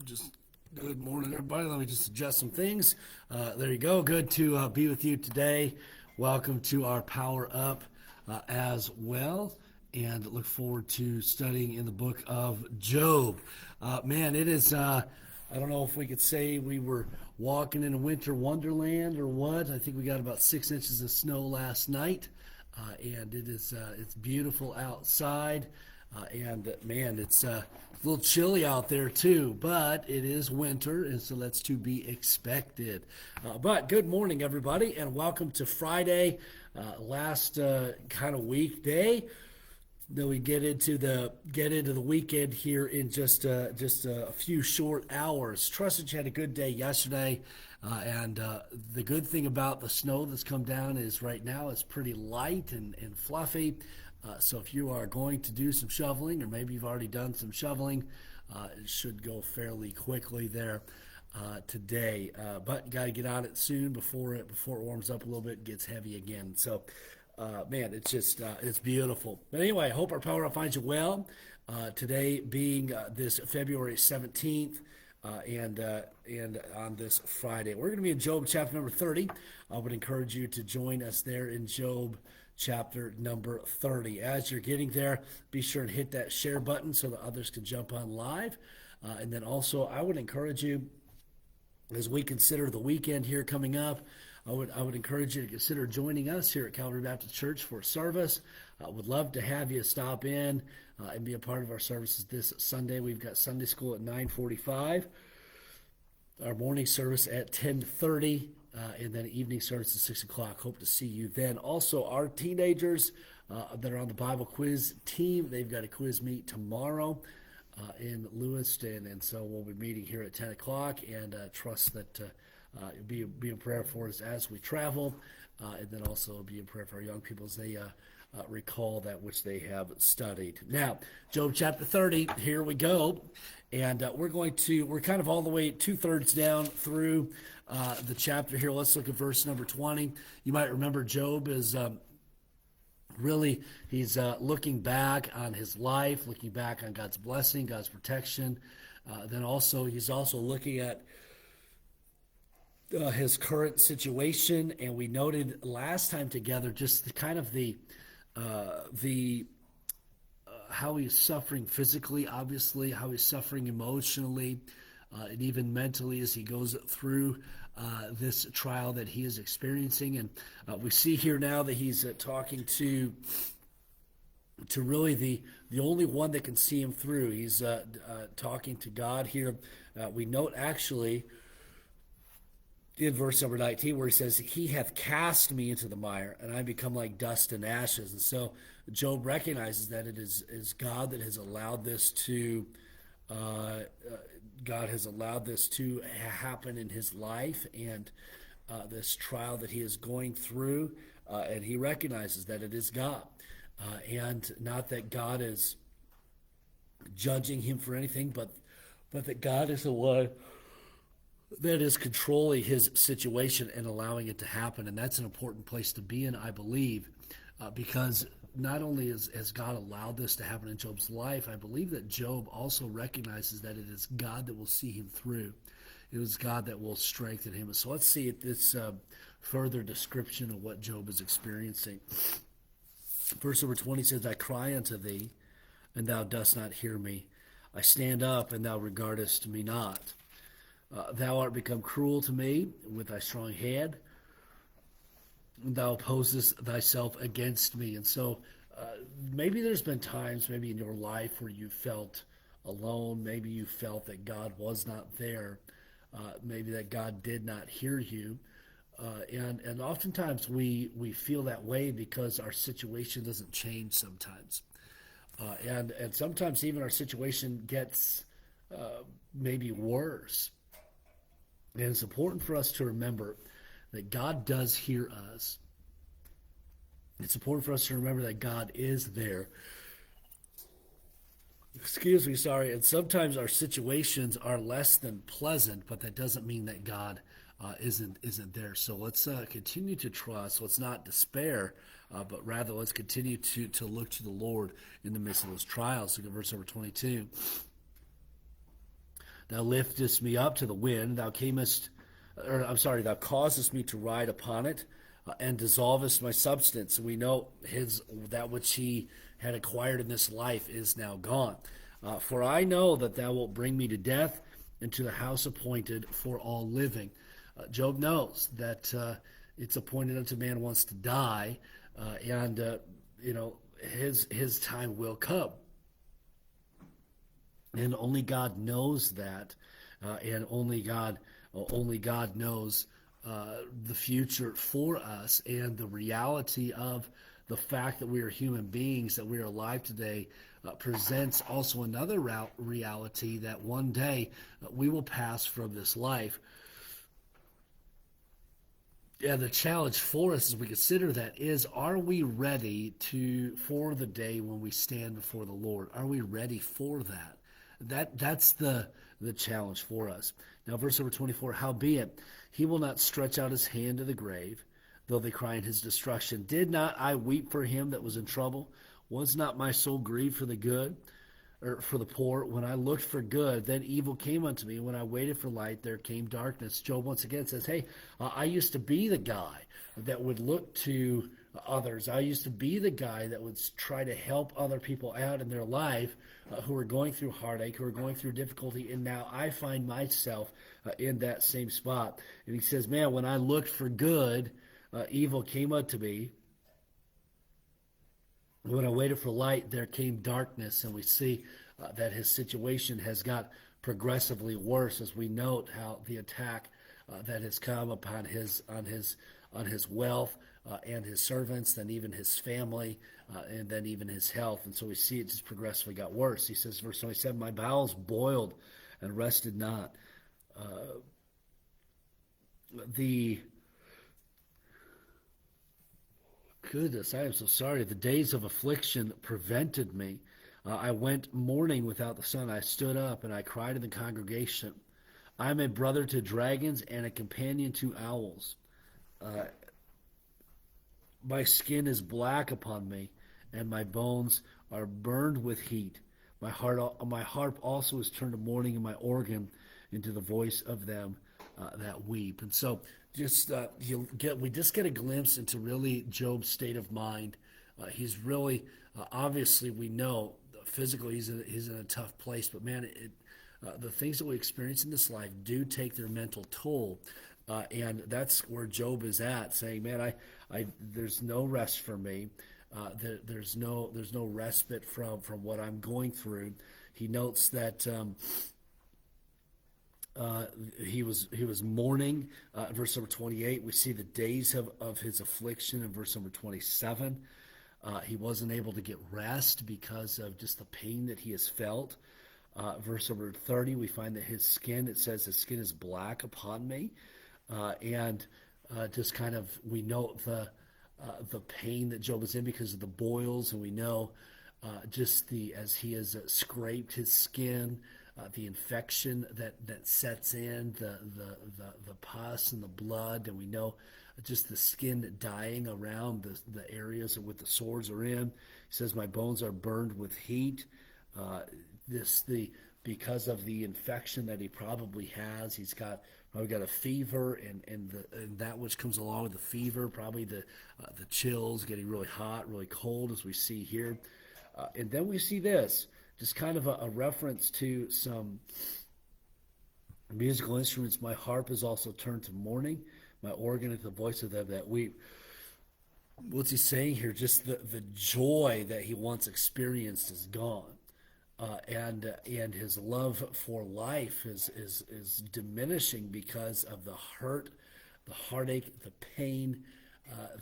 Just good morning, everybody. Let me just adjust some things. There you go. Good to be with you today. Welcome to our Power Up as well, and look forward to studying in the book of Job. Man, it is. I don't know if we could say we were walking in a winter wonderland or what. I think we got about 6 inches of snow last night, and it's beautiful outside. And man, it's a little chilly out there too, but it is winter, and so that's to be expected. But good morning, everybody, and welcome to Friday, last kind of weekday. Then we get into the weekend here in just a few short hours. Trust that you had a good day yesterday, and the good thing about the snow that's come down is right now it's pretty light and fluffy. So if you are going to do some shoveling, or maybe you've already done some shoveling, it should go fairly quickly there today. But you got to get on it soon before it warms up a little bit and gets heavy again. So, man, it's just it's beautiful. But anyway, I hope our Power Up finds you well. Today being this February 17th. And on this Friday, we're going to be in Job chapter number 30. I would encourage you to join us there in Job chapter number 30. As you're getting there, be sure and hit that share button so that others can jump on live. And then also, I would encourage you, as we consider the weekend here coming up, I would encourage you to consider joining us here at Calvary Baptist Church for service. I would love to have you stop in and be a part of our services this Sunday. We've got Sunday school at 9:45, our morning service at 10:30, and then evening service at 6 o'clock. Hope to see you then. Also, our teenagers that are on the Bible quiz team, they've got a quiz meet tomorrow in Lewiston, and so we'll be meeting here at 10 o'clock, and trust that be in prayer for us as we travel, and then also be in prayer for our young people as they recall that which they have studied. Now, Job chapter 30, here we go, and we're kind of all the way 2/3 down through the chapter here. Let's look at verse number 20. You might remember Job is really, he's looking back on his life, looking back on God's blessing, God's protection. Then also, he's also looking at his current situation, and we noted last time together just the how he's suffering physically, obviously, how he's suffering emotionally, and even mentally as he goes through this trial that he is experiencing. And we see here now that he's talking to really the only one that can see him through. He's talking to God here. We note actually in verse number 19 where he says, "He hath cast me into the mire, and I become like dust and ashes." And so Job recognizes that it is God that has allowed this to happen in his life, and this trial that he is going through, and he recognizes that it is God, and not that God is judging him for anything, but that God is the one that is controlling his situation and allowing it to happen. And that's an important place to be in, I believe, because not only has God allowed this to happen in Job's life, I believe that Job also recognizes that it is God that will see him through. It is God that will strengthen him. So let's see this further description of what Job is experiencing. Verse number 20 says, "I cry unto thee, and thou dost not hear me. I stand up, and thou regardest me not. Thou art become cruel to me with thy strong hand. Thou opposest thyself against me." And so maybe there's been times maybe in your life where you felt alone. Maybe you felt that God was not there. Maybe that God did not hear you. And oftentimes we feel that way because our situation doesn't change sometimes. And sometimes even our situation gets maybe worse. And it's important for us to remember that God does hear us. It's important for us to remember that God is there. And sometimes our situations are less than pleasant, but that doesn't mean that God isn't there. So let's continue to trust. Let's not despair, but rather let's continue to look to the Lord in the midst of those trials. Look at verse number 22. Thou liftest me up to the wind. Thou causest me to ride upon it, and dissolvest my substance. And we know that which he had acquired in this life is now gone. For I know that thou wilt bring me to death, and to the house appointed for all living. Job knows that it's appointed unto man once to die, and his time will come. And only God knows that, and only God knows the future for us, and the reality of the fact that we are human beings, that we are alive today, presents also another reality that one day we will pass from this life. And the challenge for us as we consider that is, are we ready for the day when we stand before the Lord? Are we ready for that? That's the challenge for us. Now, verse number 24, howbeit, he will not stretch out his hand to the grave, though they cry in his destruction. Did not I weep for him that was in trouble? Was not my soul grieved for the good, or for the poor? When I looked for good, then evil came unto me. When I waited for light, there came darkness. Job once again says, hey, I used to be the guy that would look to others. I used to be the guy that would try to help other people out in their life who are going through heartache, who are going through difficulty, and now I find myself in that same spot. And he says, man, when I looked for good, evil came unto me. When I waited for light, there came darkness. And we see that his situation has got progressively worse, as we note how the attack that has come upon his wealth and his servants, then even his family, and then even his health. And so we see it just progressively got worse. He says, verse 27, my bowels boiled and rested not. Goodness, I am so sorry. The days of affliction prevented me. I went mourning without the sun. I stood up and I cried in the congregation. I am a brother to dragons and a companion to owls. My skin is black upon me, and my bones are burned with heat. My harp also is turned to mourning, and my organ into the voice of them that weep. And so we just get a glimpse into really Job's state of mind. He's really obviously, we know physically he's in a tough place, but man, the things that we experience in this life do take their mental toll, and that's where Job is at, saying, man, there's no rest for me. There's no respite from what I'm going through. He notes that he was mourning. Verse number 28, we see the days of his affliction. In verse number 27, he wasn't able to get rest because of just the pain that he has felt. Verse number 30, we find that his skin is black upon me. And just kind of, we note the pain that Job is in because of the boils, and we know as he has scraped his skin, the infection that sets in, the pus and the blood, and we know just the skin dying around the areas where the sores are in. He says, my bones are burned with heat. Because of the infection that he probably has, he's probably got a fever, and that which comes along with the fever, probably the chills, getting really hot, really cold, as we see here. And then we see this, just kind of a reference to some musical instruments. My harp is also turned to mourning, my organ at the voice of them that weep. What's he saying here? Just the joy that he once experienced is gone. And his love for life is diminishing because of the hurt, the heartache, the pain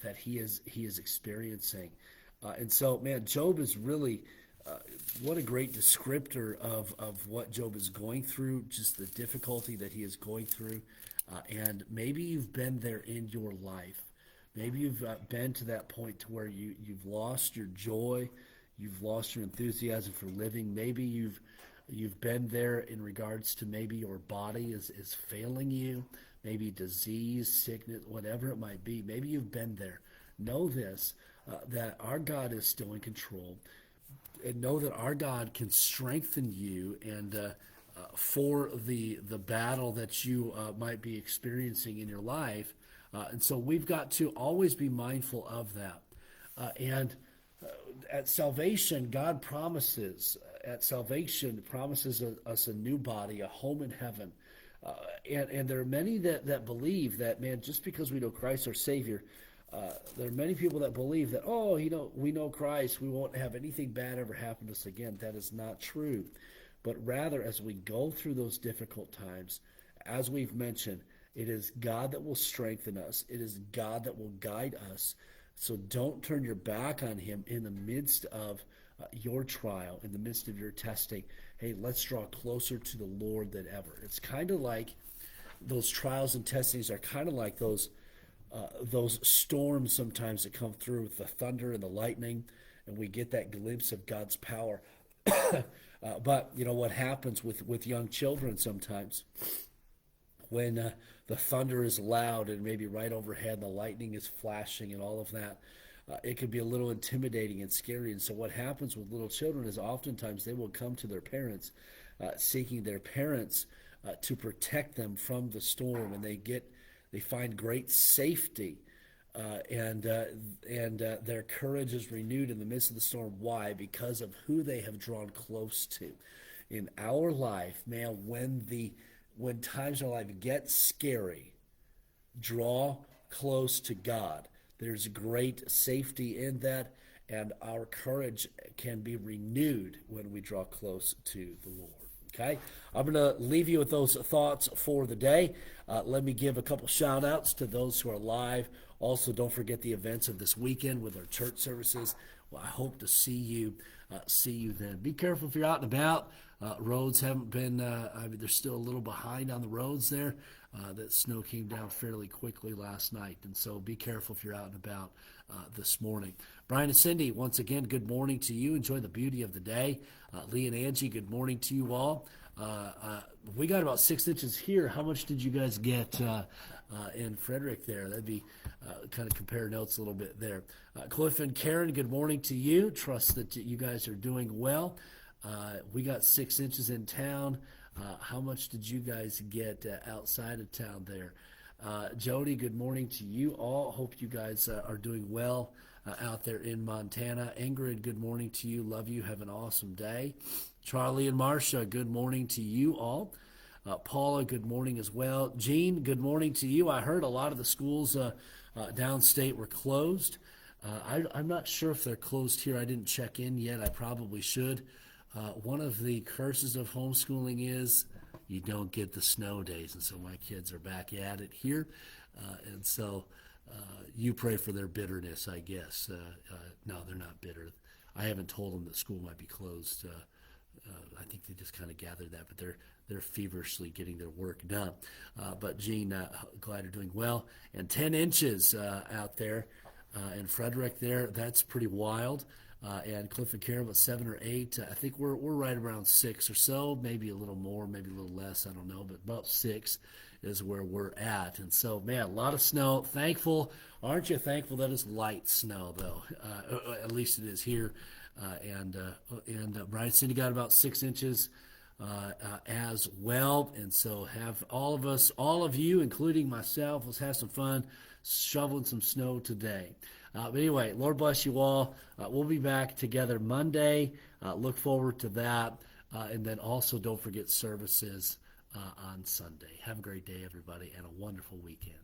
that he is experiencing. And so, man, Job is really what a great descriptor of what Job is going through, just the difficulty that he is going through. And maybe you've been there in your life. Maybe you've been to that point to where you've lost your joy. You've lost your enthusiasm for living. Maybe you've been there in regards to maybe your body is failing you. maybe disease, sickness, whatever it might be. Maybe you've been there. Know this, that our God is still in control. And know that our God can strengthen you and for the battle that you might be experiencing in your life. And so we've got to always be mindful of that. And at salvation, God promises, promises us a new body, a home in heaven. And there are many that believe that, man, just because we know Christ our Savior, there are many people that believe that, oh, we know Christ, we won't have anything bad ever happen to us again. That is not true. But rather, as we go through those difficult times, as we've mentioned, it is God that will strengthen us. It is God that will guide us. So don't turn your back on him in the midst of your trial, in the midst of your testing. Hey, let's draw closer to the Lord than ever. It's kind of like those trials and testings are kind of like those storms sometimes that come through with the thunder and the lightning, and we get that glimpse of God's power. But what happens with young children sometimes when the thunder is loud and maybe right overhead, the lightning is flashing and all of that, it can be a little intimidating and scary. And so what happens with little children is oftentimes they will come to their parents, seeking their parents to protect them from the storm, and they find great safety. And their courage is renewed in the midst of the storm. Why? Because of who they have drawn close to. In our life, man, when times in our life get scary, draw close to God. There's great safety in that, and our courage can be renewed when we draw close to the Lord. Okay, I'm going to leave you with those thoughts for the day. Let me give a couple shout outs to those who are live. Also, don't forget the events of this weekend with our church services. Well, I hope to see you then. Be careful if you're out and about. Roads haven't been, they're still a little behind on the roads there. That snow came down fairly quickly last night. And so be careful if you're out and about this morning. Brian and Cindy, once again, good morning to you. Enjoy the beauty of the day. Lee and Angie, good morning to you all. We got about 6 inches here. How much did you guys get in Frederick there? That'd be kind of compare notes a little bit there. Cliff and Karen, good morning to you. Trust that you guys are doing well. We got 6 inches in town. How much did you guys get outside of town there? Jody, good morning to you all. Hope you guys are doing well out there in Montana. Ingrid, good morning to you. Love you. Have an awesome day. Charlie and Marcia, good morning to you all. Paula, good morning as well. Jean, good morning to you. I heard a lot of the schools downstate were closed. I'm not sure if they're closed here. I didn't check in yet. I probably should. One of the curses of homeschooling is you don't get the snow days, and so my kids are back at it here. And so you pray for their bitterness, I guess. No, they're not bitter. I haven't told them that school might be closed. I think they just kind of gathered that, but they're feverishly getting their work done. But Gene, glad you're doing well. And 10 inches out there in Frederick there, that's pretty wild. And Cliff and Karen with 7 or 8. I think we're right around 6 or so, maybe a little more, maybe a little less, I don't know, but about 6 is where we're at. And so, man, a lot of snow. Thankful, aren't you thankful that it's light snow, though? At least it is here. And Brian Cindy got about 6 inches as well. And so have all of you, including myself, let's have some fun shoveling some snow today. But anyway, Lord bless you all. We'll be back together Monday. Look forward to that. And then also don't forget services on Sunday. Have a great day, everybody, and a wonderful weekend.